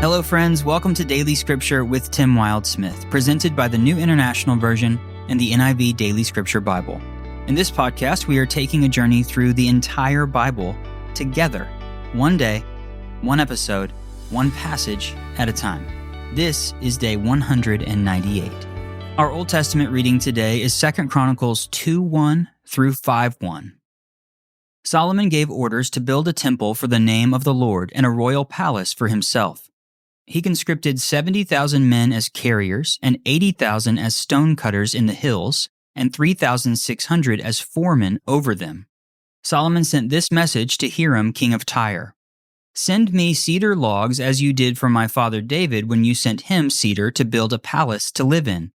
Hello friends, welcome to Daily Scripture with Tim Wildsmith, presented by the New International Version and the NIV Daily Scripture Bible. In this podcast, we are taking a journey through the entire Bible together, one day, one episode, one passage at a time. This is day 198. Our Old Testament reading today is 2 Chronicles 2:1 through 5:1. Solomon gave orders to build a temple for the name of the Lord and a royal palace for himself. He conscripted 70,000 men as carriers and 80,000 as stonecutters in the hills and 3,600 as foremen over them. Solomon sent this message to Hiram, king of Tyre. "Send me cedar logs as you did for my father David when you sent him cedar to build a palace to live in.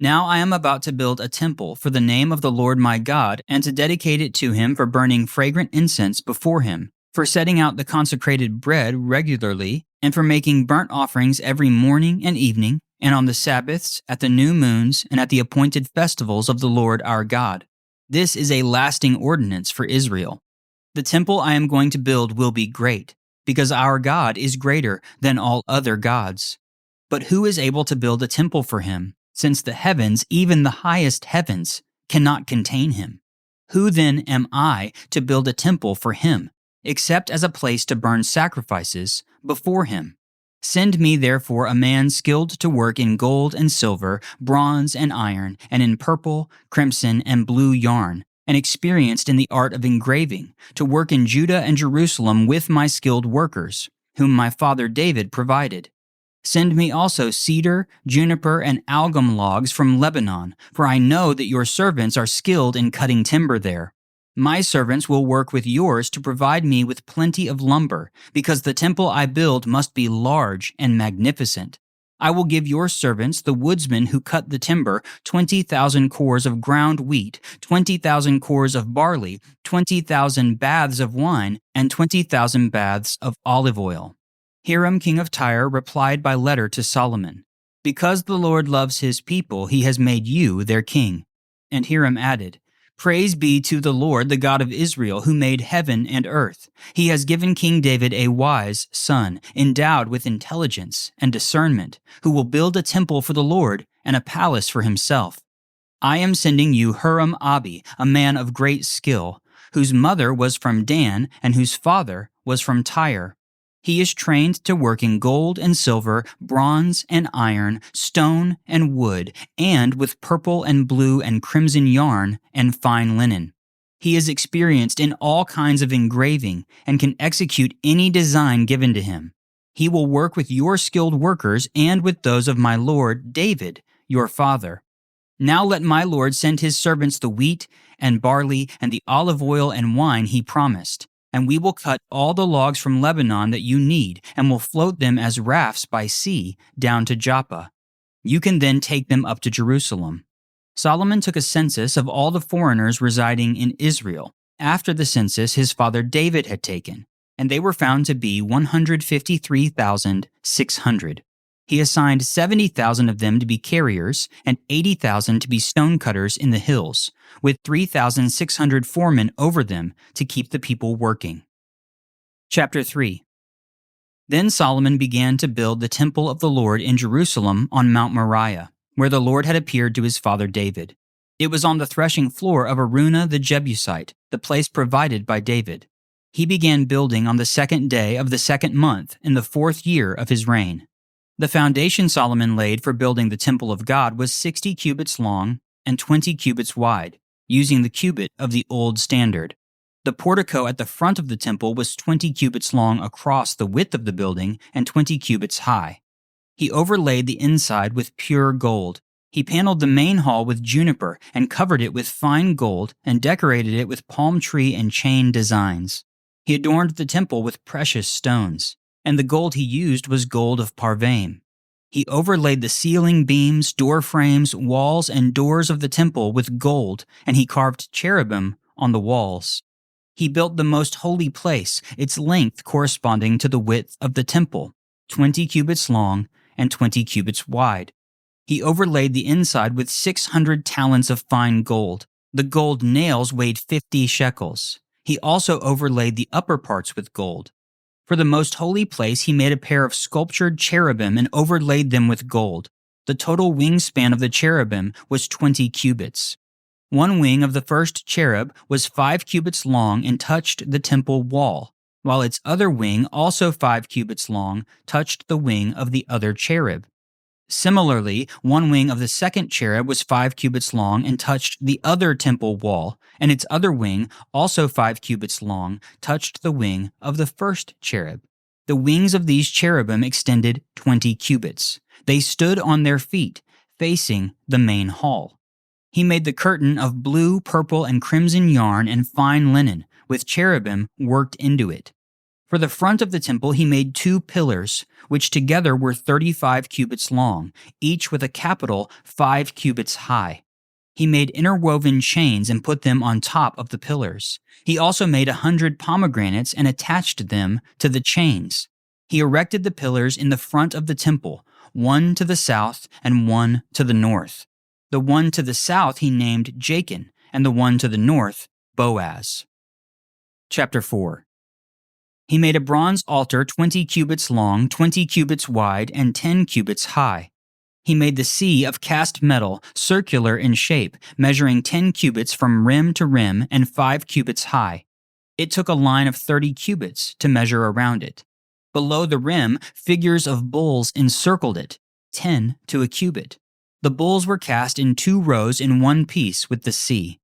Now I am about to build a temple for the name of the Lord my God and to dedicate it to him for burning fragrant incense before him, for setting out the consecrated bread regularly, and for making burnt offerings every morning and evening, and on the Sabbaths, at the new moons, and at the appointed festivals of the Lord our God. This is a lasting ordinance for Israel. The temple I am going to build will be great, because our God is greater than all other gods. But who is able to build a temple for him, since the heavens, even the highest heavens, cannot contain him? Who then am I to build a temple for him, except as a place to burn sacrifices before him? Send me therefore a man skilled to work in gold and silver, bronze and iron, and in purple, crimson, and blue yarn, and experienced in the art of engraving, to work in Judah and Jerusalem with my skilled workers, whom my father David provided. Send me also cedar, juniper, and algum logs from Lebanon, for I know that your servants are skilled in cutting timber there. My servants will work with yours to provide me with plenty of lumber, because the temple I build must be large and magnificent. I will give your servants, the woodsmen who cut the timber, 20,000 cores of ground wheat, 20,000 cores of barley, 20,000 baths of wine, and 20,000 baths of olive oil." Hiram, king of Tyre, replied by letter to Solomon, "Because the Lord loves his people, he has made you their king." And Hiram added, "Praise be to the Lord, the God of Israel, who made heaven and earth. He has given King David a wise son, endowed with intelligence and discernment, who will build a temple for the Lord and a palace for himself. I am sending you Huram-Abi, a man of great skill, whose mother was from Dan and whose father was from Tyre. He is trained to work in gold and silver, bronze and iron, stone and wood, and with purple and blue and crimson yarn and fine linen. He is experienced in all kinds of engraving and can execute any design given to him. He will work with your skilled workers and with those of my lord David, your father. Now let my lord send his servants the wheat and barley and the olive oil and wine he promised. And we will cut all the logs from Lebanon that you need, and will float them as rafts by sea down to Joppa. You can then take them up to Jerusalem." Solomon took a census of all the foreigners residing in Israel, after the census his father David had taken, and they were found to be 153,600. He assigned 70,000 of them to be carriers and 80,000 to be stonecutters in the hills, with 3,600 foremen over them to keep the people working. Chapter 3. Then Solomon began to build the temple of the Lord in Jerusalem on Mount Moriah, where the Lord had appeared to his father David. It was on the threshing floor of Araunah the Jebusite, the place provided by David. He began building on the 2nd day of the 2nd month in the 4th year of his reign. The foundation Solomon laid for building the temple of God was 60 cubits long and 20 cubits wide, using the cubit of the old standard. The portico at the front of the temple was 20 cubits long across the width of the building and 20 cubits high. He overlaid the inside with pure gold. He paneled the main hall with juniper and covered it with fine gold and decorated it with palm tree and chain designs. He adorned the temple with precious stones, and the gold he used was gold of Parvaim. He overlaid the ceiling beams, door frames, walls, and doors of the temple with gold, and he carved cherubim on the walls. He built the most holy place, its length corresponding to the width of the temple, 20 cubits long and 20 cubits wide. He overlaid the inside with 600 talents of fine gold. The gold nails weighed 50 shekels. He also overlaid the upper parts with gold. For the most holy place he made a pair of sculptured cherubim and overlaid them with gold. The total wingspan of the cherubim was 20 cubits. One wing of the first cherub was 5 cubits long and touched the temple wall, while its other wing, also 5 cubits long, touched the wing of the other cherub. Similarly, one wing of the second cherub was 5 cubits long and touched the other temple wall, and its other wing, also 5 cubits long, touched the wing of the first cherub. The wings of these cherubim extended 20 cubits. They stood on their feet, facing the main hall. He made the curtain of blue, purple, and crimson yarn and fine linen, with cherubim worked into it. For the front of the temple he made 2 pillars, which together were 35 cubits long, each with a capital 5 cubits high. He made interwoven chains and put them on top of the pillars. He also made 100 pomegranates and attached them to the chains. He erected the pillars in the front of the temple, one to the south and one to the north. The one to the south he named Jachin, and the one to the north, Boaz. Chapter 4. He made a bronze altar 20 cubits long, 20 cubits wide, and 10 cubits high. He made the sea of cast metal, circular in shape, measuring 10 cubits from rim to rim and 5 cubits high. It took a line of 30 cubits to measure around it. Below the rim, figures of bulls encircled it, 10 to a cubit. The bulls were cast in 2 rows in one piece with the sea.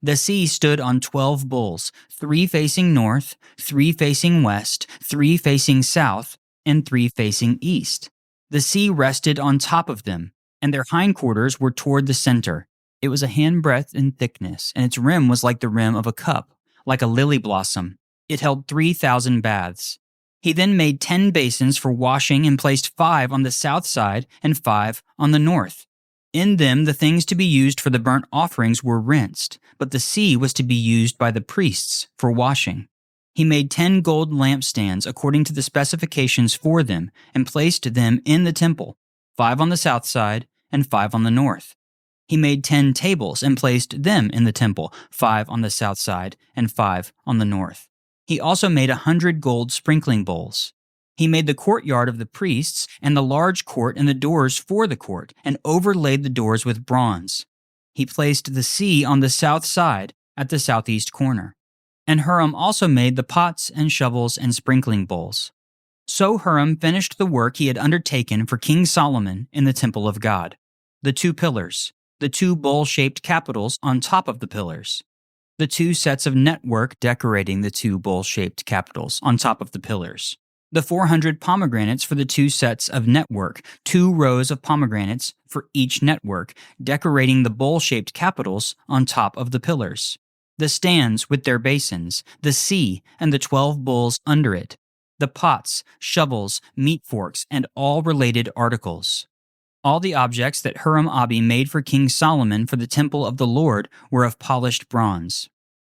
The sea stood on 12 bulls, 3 facing north, 3 facing west, 3 facing south, and 3 facing east. The sea rested on top of them, and their hindquarters were toward the center. It was a handbreadth in thickness, and its rim was like the rim of a cup, like a lily blossom. It held 3,000 baths. He then made 10 basins for washing and placed 5 on the south side and 5 on the north. In them the things to be used for the burnt offerings were rinsed, but the sea was to be used by the priests for washing. He made 10 gold lampstands according to the specifications for them and placed them in the temple, 5 on the south side and 5 on the north. He made 10 tables and placed them in the temple, 5 on the south side and 5 on the north. He also made 100 gold sprinkling bowls. He made the courtyard of the priests and the large court and the doors for the court, and overlaid the doors with bronze. He placed the sea on the south side at the southeast corner. And Huram also made the pots and shovels and sprinkling bowls. So Huram finished the work he had undertaken for King Solomon in the temple of God. The 2 pillars, the 2 bowl-shaped capitals on top of the pillars, the 2 sets of network decorating the 2 bowl-shaped capitals on top of the pillars, the 400 pomegranates for the 2 sets of network, 2 rows of pomegranates for each network, decorating the bowl-shaped capitals on top of the pillars, the stands with their basins, the sea and the 12 bowls under it, the pots, shovels, meat forks, and all related articles. All the objects that Huram-Abi made for King Solomon for the temple of the Lord were of polished bronze.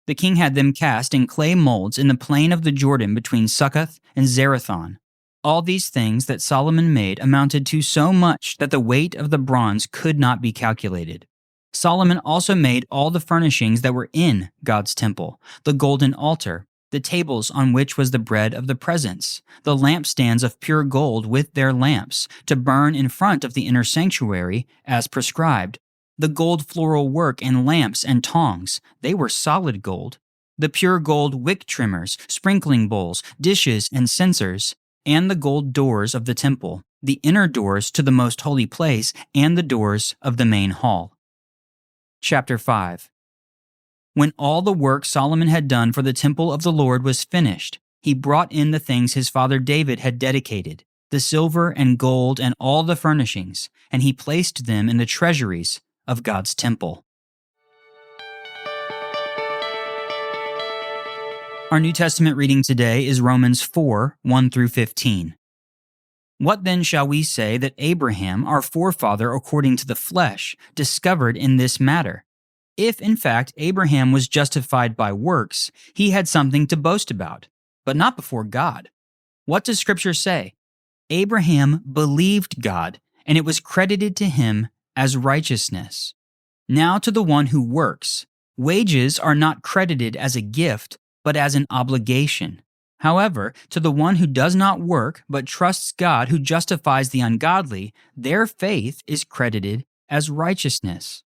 The king had them cast in clay molds in the plain of the Jordan between Succoth and Zerathon. All these things that Solomon made amounted to so much that the weight of the bronze could not be calculated. Solomon also made all the furnishings that were in God's temple, the golden altar, the tables on which was the bread of the presence, the lampstands of pure gold with their lamps, to burn in front of the inner sanctuary as prescribed, the gold floral work and lamps and tongs, they were solid gold, the pure gold wick trimmers, sprinkling bowls, dishes, and censers, and the gold doors of the temple, the inner doors to the most holy place, and the doors of the main hall. Chapter 5. When all the work Solomon had done for the temple of the Lord was finished, he brought in the things his father David had dedicated, the silver and gold and all the furnishings, and he placed them in the treasuries of God's temple. Our New Testament reading today is Romans 4, 1 through 15. What then shall we say that Abraham, our forefather according to the flesh, discovered in this matter? If, in fact, Abraham was justified by works, he had something to boast about, but not before God. What does Scripture say? Abraham believed God, and it was credited to him as righteousness. Now to the one who works, wages are not credited as a gift, but as an obligation. However, to the one who does not work but trusts God who justifies the ungodly, their faith is credited as righteousness.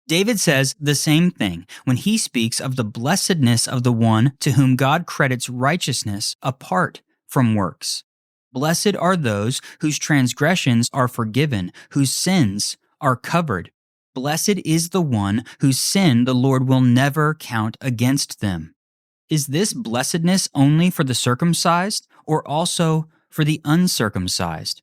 David says the same thing when he speaks of the blessedness of the one to whom God credits righteousness apart from works. Blessed are those whose transgressions are forgiven, whose sins are covered. Blessed is the one whose sin the Lord will never count against them. Is this blessedness only for the circumcised or also for the uncircumcised?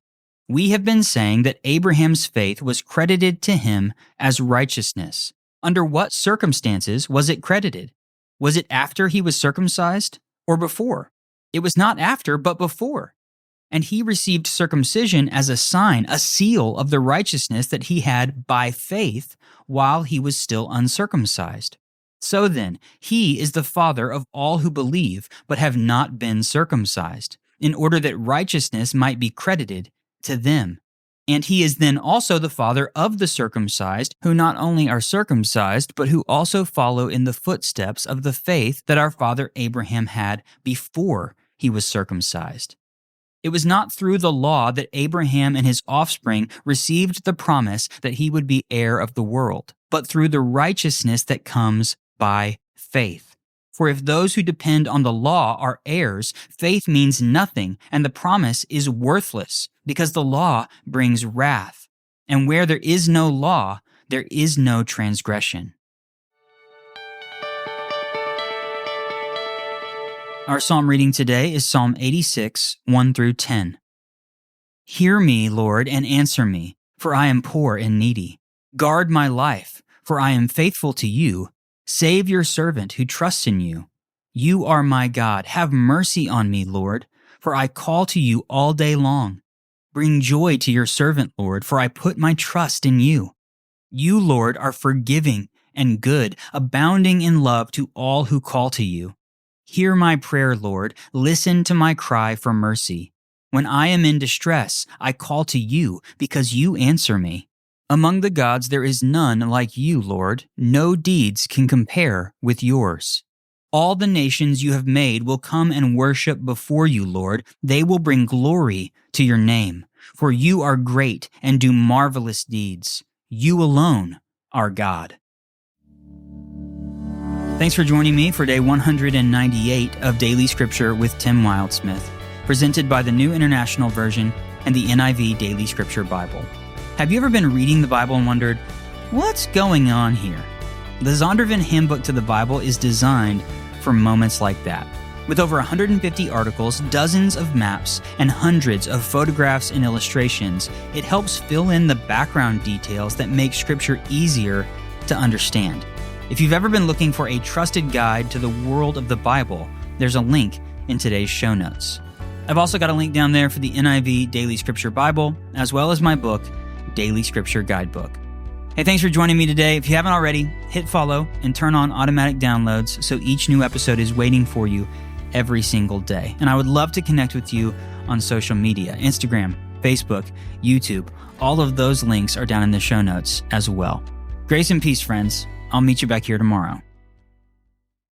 We have been saying that Abraham's faith was credited to him as righteousness. Under what circumstances was it credited? Was it after he was circumcised or before? It was not after, but before. And he received circumcision as a sign, a seal of the righteousness that he had by faith while he was still uncircumcised. So then, he is the father of all who believe but have not been circumcised, in order that righteousness might be credited to them. And he is then also the father of the circumcised, who not only are circumcised, but who also follow in the footsteps of the faith that our father Abraham had before he was circumcised. It was not through the law that Abraham and his offspring received the promise that he would be heir of the world, but through the righteousness that comes by faith. For if those who depend on the law are heirs, faith means nothing, and the promise is worthless, because the law brings wrath. And where there is no law, there is no transgression. Our psalm reading today is Psalm 86, 1 through 10. Hear me, Lord, and answer me, for I am poor and needy. Guard my life, for I am faithful to you. Save your servant who trusts in you. You are my God. Have mercy on me, Lord, for I call to you all day long. Bring joy to your servant, Lord, for I put my trust in you. You, Lord, are forgiving and good, abounding in love to all who call to you. Hear my prayer, Lord. Listen to my cry for mercy. When I am in distress, I call to you because you answer me. Among the gods there is none like you, Lord. No deeds can compare with yours. All the nations you have made will come and worship before you, Lord. They will bring glory to your name, for you are great and do marvelous deeds. You alone are God. Thanks for joining me for day 198 of Daily Scripture with Tim Wildsmith, presented by the New International Version and the NIV Daily Scripture Bible. Have you ever been reading the Bible and wondered, what's going on here? The Zondervan Handbook to the Bible is designed for moments like that. With over 150 articles, dozens of maps, and hundreds of photographs and illustrations, it helps fill in the background details that make Scripture easier to understand. If you've ever been looking for a trusted guide to the world of the Bible, there's a link in today's show notes. I've also got a link down there for the NIV Daily Scripture Bible, as well as my book, Daily Scripture Guidebook. Hey, thanks for joining me today. If you haven't already, hit follow and turn on automatic downloads so each new episode is waiting for you every single day. And I would love to connect with you on social media, Instagram, Facebook, YouTube. All of those links are down in the show notes as well. Grace and peace, friends. I'll meet you back here tomorrow.